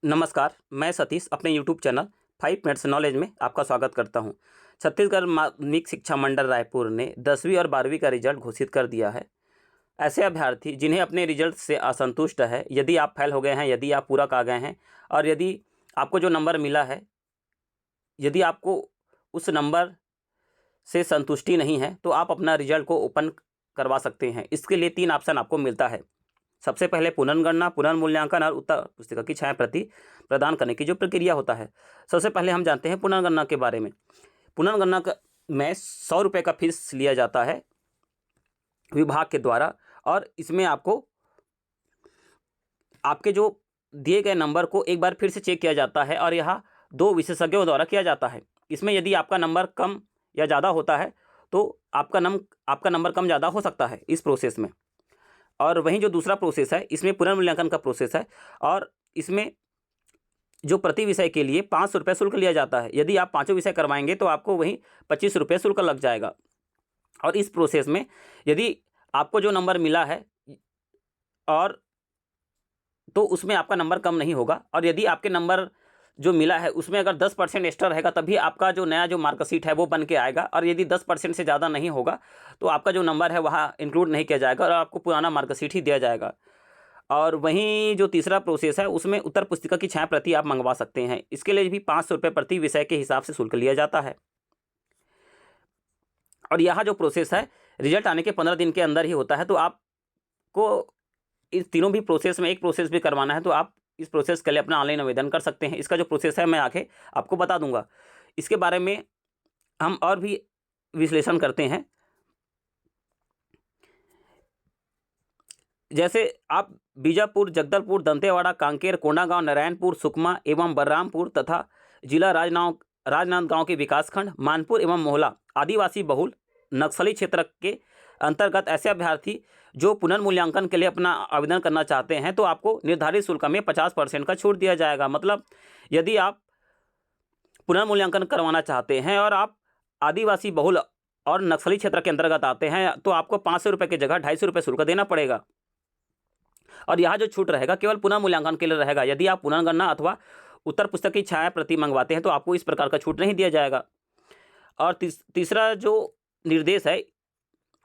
नमस्कार, मैं सतीश अपने यूट्यूब चैनल 5 मिनट्स नॉलेज में आपका स्वागत करता हूं। छत्तीसगढ़ माध्यमिक शिक्षा मंडल रायपुर ने 10वीं और 12वीं का रिजल्ट घोषित कर दिया है। ऐसे अभ्यर्थी जिन्हें अपने रिजल्ट से असंतुष्ट है, यदि आप फेल हो गए हैं, यदि आप पूरक आ गए हैं और यदि आपको जो नंबर मिला है, यदि आपको उस नंबर से संतुष्टि नहीं है, तो आप अपना रिजल्ट को ओपन करवा सकते हैं। इसके लिए 3 ऑप्शन आपको मिलता है। सबसे पहले पुनर्गणना, पुनर्मूल्यांकन और उत्तर पुस्तिका की छाया प्रति प्रदान करने की जो प्रक्रिया होता है। सबसे पहले हम जानते हैं पुनर्गणना के बारे में। पुनर्गणना में 100 रुपये का फीस लिया जाता है विभाग के द्वारा, और इसमें आपको आपके जो दिए गए नंबर को एक बार फिर से चेक किया जाता है और यह 2 विशेषज्ञों द्वारा किया जाता है। इसमें यदि आपका नंबर कम या ज़्यादा होता है तो आपका नंबर कम ज़्यादा हो सकता है इस प्रोसेस में। और वहीं जो दूसरा प्रोसेस है, इसमें पुनर्मूल्यांकन का प्रोसेस है, और इसमें जो प्रति विषय के लिए 500 रुपये शुल्क लिया जाता है। यदि आप 5 विषय करवाएंगे तो आपको वहीं 25 रुपये शुल्क लग जाएगा। और इस प्रोसेस में यदि आपको जो नंबर मिला है और तो उसमें आपका नंबर कम नहीं होगा, और यदि आपके नंबर जो मिला है उसमें अगर 10% एक्स्ट्रा रहेगा तभी आपका जो नया जो मार्कशीट है वो बन के आएगा, और यदि 10% से ज़्यादा नहीं होगा तो आपका जो नंबर है वहाँ इंक्लूड नहीं किया जाएगा और आपको पुराना मार्कशीट ही दिया जाएगा। और वहीं जो तीसरा प्रोसेस है, उसमें उत्तर पुस्तिका की छाया प्रति आप मंगवा सकते हैं। इसके लिए भी 500 रुपये प्रति विषय के हिसाब से शुल्क लिया जाता है। और यह जो प्रोसेस है रिजल्ट आने के 15 दिन के अंदर ही होता है। तो आपको इस तीनों भी प्रोसेस में एक प्रोसेस भी करवाना है तो आप इस प्रोसेस के लिए अपना ऑनलाइन आवेदन कर सकते हैं। इसका जो प्रोसेस है मैं आगे आपको बता दूंगा। इसके बारे में हम और भी विश्लेषण करते हैं। जैसे आप बीजापुर, जगदलपुर, दंतेवाड़ा, कांकेर, कोंडागांव, नारायणपुर, सुकमा एवं बलरामपुर तथा जिला राजनांदगांव के विकासखंड मानपुर एवं मोहला आदिवासी बहुल नक्सली क्षेत्र के अंतर्गत ऐसे अभ्यर्थी जो पुनर्मूल्यांकन के लिए अपना आवेदन करना चाहते हैं तो आपको निर्धारित शुल्क में 50% का छूट दिया जाएगा। मतलब यदि आप पुनर्मूल्यांकन करवाना चाहते हैं और आप आदिवासी बहुल और नक्सली क्षेत्र के अंतर्गत आते हैं तो आपको 500 रुपये की जगह 250 रुपये शुल्क देना पड़ेगा। और यह जो छूट रहेगा केवल पुनर्मूल्यांकन के लिए रहेगा। यदि आप पुनर्गणना अथवा उत्तर पुस्तक की छाया प्रति मंगवाते हैं तो आपको इस प्रकार का छूट नहीं दिया जाएगा। और तीसरा जो निर्देश है,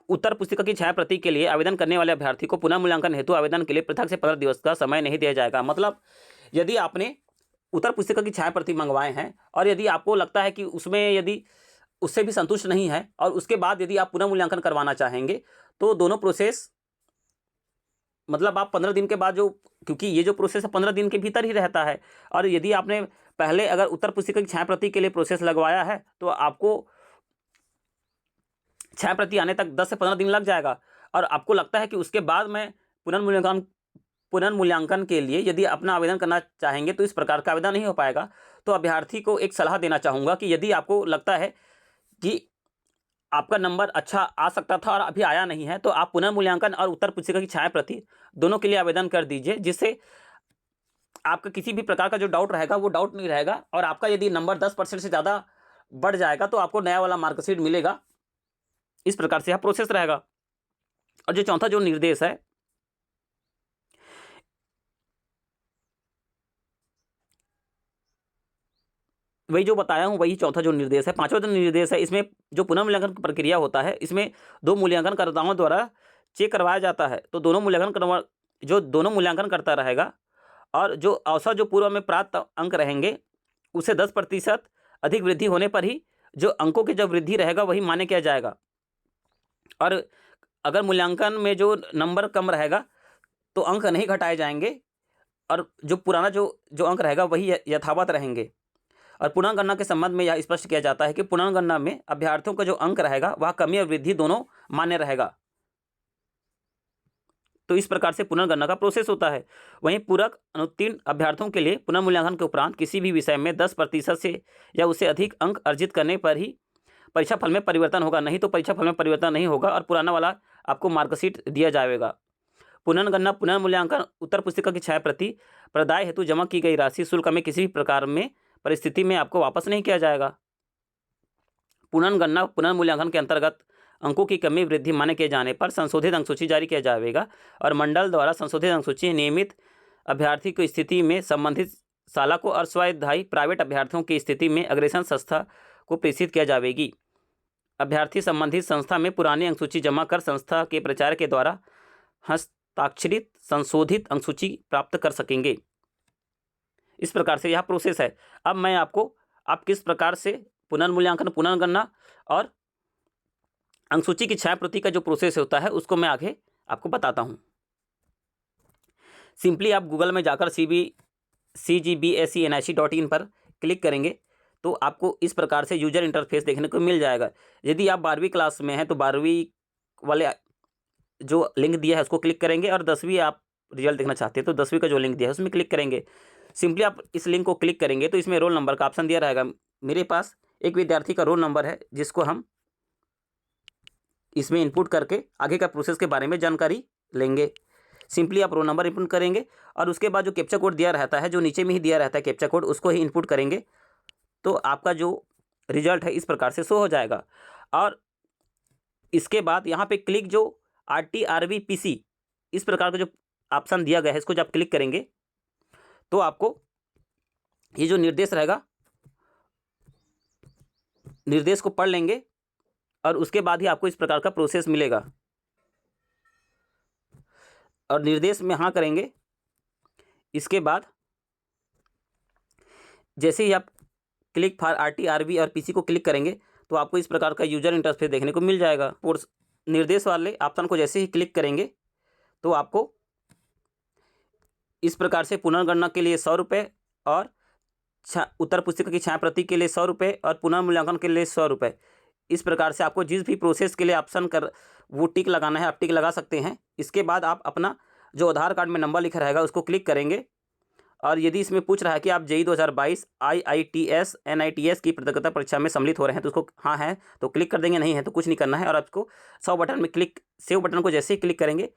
उत्तर पुस्तिका की छाया प्रति के लिए आवेदन करने वाले अभ्यर्थी को पुनर्मूल्यांकन हेतु आवेदन के लिए पृथक से 15 दिवस का समय नहीं दिया जाएगा। मतलब यदि आपने उत्तर पुस्तिका की छाया प्रति मंगवाए हैं और यदि आपको लगता है कि उसमें यदि उससे भी संतुष्ट नहीं है और उसके बाद यदि आप पुनर्मूल्यांकन करवाना चाहेंगे तो दोनों प्रोसेस, मतलब आप 15 दिन के बाद क्योंकि ये जो प्रोसेस है 15 दिन के भीतर ही रहता है, और यदि आपने पहले अगर उत्तर पुस्तिका की छाया प्रति के लिए प्रोसेस लगवाया है तो आपको छाया प्रति आने तक 10 से 15 दिन लग जाएगा। और आपको लगता है कि उसके बाद मैं पुनर्मूल्यांकन के लिए यदि अपना आवेदन करना चाहेंगे तो इस प्रकार का आवेदन नहीं हो पाएगा। तो अभ्यर्थी को एक सलाह देना चाहूँगा कि यदि आपको लगता है कि आपका नंबर अच्छा आ सकता था और अभी आया नहीं है तो आप पुनर्मूल्यांकन और उत्तर पुस्तिका की छाया प्रति दोनों के लिए आवेदन कर दीजिए, जिससे आपका किसी भी प्रकार का जो डाउट रहेगा वो डाउट नहीं रहेगा। और आपका यदि नंबर 10% से ज़्यादा बढ़ जाएगा तो आपको नया वाला मार्कशीट मिलेगा। इस प्रकार से यह प्रोसेस रहेगा। और जो चौथा जो निर्देश है, वही जो बताया हूँ वही चौथा जो निर्देश है। पांचवा जो निर्देश है, इसमें जो पुनर्मूल्यांकन की प्रक्रिया होता है इसमें 2 मूल्यांकनकर्ताओं द्वारा चेक करवाया जाता है। तो दोनों मूल्यांकन करता रहेगा और जो औसत जो पूर्व में प्राप्त अंक रहेंगे उसे 10% अधिक वृद्धि होने पर ही जो अंकों की जब वृद्धि रहेगा वही मान्य किया जाएगा। और अगर मूल्यांकन में जो नंबर कम रहेगा तो अंक नहीं घटाए जाएंगे और जो पुराना जो अंक रहेगा वही यथावत रहेंगे। और पुनर्गणना के संबंध में यह स्पष्ट किया जाता है कि पुनर्गणना में अभ्यर्थियों का जो अंक रहेगा वह कमी और वृद्धि दोनों मान्य रहेगा। तो इस प्रकार से पुनर्गणना का प्रोसेस होता है। वहीं पूरक अनुत्तीर्ण अभ्यर्थियों के लिए पुनर्मूल्यांकन के उपरांत किसी भी विषय में 10% से या उससे अधिक अंक अर्जित करने पर ही परीक्षा फल में परिवर्तन होगा, नहीं तो परीक्षा फल में परिवर्तन नहीं होगा और पुराना वाला आपको मार्कशीट दिया जाएगा। पुनर्गणना, पुनर्मूल्यांकन, उत्तर पुस्तिका की छाया प्रति प्रदाय हेतु जमा की गई राशि शुल्क में किसी भी प्रकार में परिस्थिति में आपको वापस नहीं किया जाएगा। पुनर्गणना, पुनर्मूल्यांकन के अंतर्गत अंकों की कमी वृद्धि मान्य किए जाने पर संशोधित अंक सूची जारी किया जाएगा और मंडल द्वारा संशोधित अंक सूची नियमित अभ्यर्थी की स्थिति में संबंधित साला को अस्वाध्यायी प्राइवेट अभ्यर्थियों की स्थिति में अग्रेसन संस्था को प्रेषित किया जाएगी। अभ्यर्थी संबंधित संस्था में पुरानी अंकसूची जमा कर संस्था के प्रचार के द्वारा हस्ताक्षरित संशोधित अंकसूची प्राप्त कर सकेंगे। इस प्रकार से यह प्रोसेस है। अब मैं आपको आप किस प्रकार से पुनर्मूल्यांकन, पुनर्गणना और अंकसूची की छायाप्रति का जो प्रोसेस होता है उसको मैं आगे आपको बताता हूँ। सिंपली आप गूगल में जाकर cgbsenic.in पर क्लिक करेंगे तो आपको इस प्रकार से यूजर इंटरफेस देखने को मिल जाएगा। यदि आप 12वीं क्लास में हैं तो 12वीं वाले जो लिंक दिया है उसको क्लिक करेंगे, और 10वीं आप रिजल्ट देखना चाहते हैं तो 10वीं का जो लिंक दिया है उसमें क्लिक करेंगे। सिंपली आप इस लिंक को क्लिक करेंगे तो इसमें रोल नंबर का ऑप्शन दिया रहेगा। मेरे पास एक विद्यार्थी का रोल नंबर है जिसको हम इसमें इनपुट करके आगे का प्रोसेस के बारे में जानकारी लेंगे। सिंपली आप रोल नंबर इनपुट करेंगे और उसके बाद जो कैप्चा कोड दिया रहता है, जो नीचे में ही दिया रहता है कैप्चा कोड, उसको ही इनपुट करेंगे तो आपका जो रिजल्ट है इस प्रकार से शो हो जाएगा। और इसके बाद यहाँ पे क्लिक जो RTRBPC इस प्रकार का जो ऑप्शन दिया गया है इसको जब आप क्लिक करेंगे तो आपको ये जो निर्देश रहेगा, निर्देश को पढ़ लेंगे और उसके बाद ही आपको इस प्रकार का प्रोसेस मिलेगा। और निर्देश में हाँ करेंगे। इसके बाद जैसे ही आप क्लिक फॉर RTRB और PC को क्लिक करेंगे तो आपको इस प्रकार का यूजर इंटरफेस देखने को मिल जाएगा। और निर्देश वाले ऑप्शन को जैसे ही क्लिक करेंगे तो आपको इस प्रकार से पुनर्गणना के लिए 100 रुपये और उत्तर पुस्तिका की छायाप्रति के लिए 100 रुपये और पुनर्मूल्यांकन के लिए 100 रुपये, इस प्रकार से आपको जिस भी प्रोसेस के लिए ऑप्शन कर वो टिक लगाना है आप टिक लगा सकते हैं। इसके बाद आप अपना जो आधार कार्ड में नंबर लिखा रहेगा उसको क्लिक करेंगे, और यदि इसमें पूछ रहा है कि आप JEE 2022 IITS NITS की प्रतियोगिता परीक्षा में सम्मिलित हो रहे हैं तो उसको हाँ है तो क्लिक कर देंगे, नहीं है तो कुछ नहीं करना है। और आपको 100 बटन में क्लिक, सेव बटन को जैसे ही क्लिक करेंगे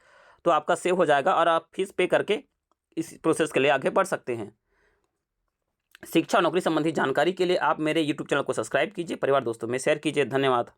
तो आपका सेव हो जाएगा और आप फीस पे करके इस प्रोसेस के लिए आगे बढ़ सकते हैं। शिक्षा और नौकरी संबंधी जानकारी के लिए आप मेरे YouTube चैनल को सब्सक्राइब कीजिए, परिवार दोस्तों में शेयर कीजिए। धन्यवाद।